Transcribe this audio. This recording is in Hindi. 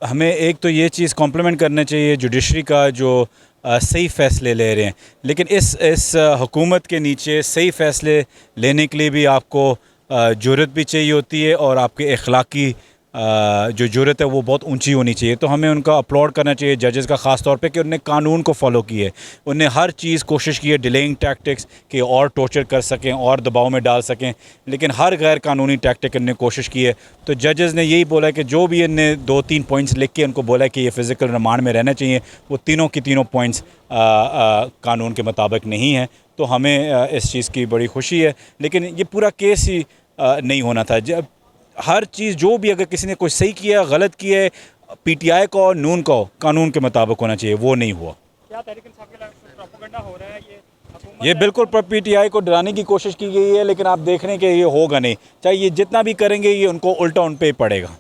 हमें एक तो ये चीज़ कॉम्प्लीमेंट करना चाहिए जुडिशरी का जो सही फ़ैसले ले रहे हैं, लेकिन इस हुकूमत के नीचे सही फ़ैसले लेने के लिए भी आपको जुर्रत भी चाहिए होती है और आपके अखलाकी जो जुर्रत है वो बहुत ऊंची होनी चाहिए। तो हमें उनका अपलॉड करना चाहिए जजेस का, ख़ास तौर पे कि उन्होंने कानून को फॉलो की है। उन्हें हर चीज़ कोशिश की है डिलेइंग टैक्टिक्स कि और टॉर्चर कर सकें और दबाव में डाल सकें, लेकिन हर गैर कानूनी टैक्टिक इन्होंने कोशिश की है। तो जजेस ने यही बोला कि जो भी इनने 2-3 पॉइंट्स लिख के उनको बोला कि ये फ़िज़िकल रिमांड में रहना चाहिए, वो तीनों की तीनों पॉइंट्स कानून के मुताबिक नहीं है। तो हमें इस चीज़ की बड़ी खुशी है, लेकिन ये पूरा केस ही नहीं होना था। जब हर चीज़ जो भी अगर किसी ने कुछ सही किया गलत किया है, पीटीआई को और नून को कानून के मुताबिक होना चाहिए, वो नहीं हुआ। क्या तहरीक इंसाफ के खिलाफ प्रोपेगेंडा हो रहा है ये ये बिल्कुल पीटीआई को डराने की कोशिश की गई है, लेकिन आप देख रहे हैं कि ये होगा नहीं। चाहे ये जितना भी करेंगे ये उनको उल्टा उन पे पड़ेगा।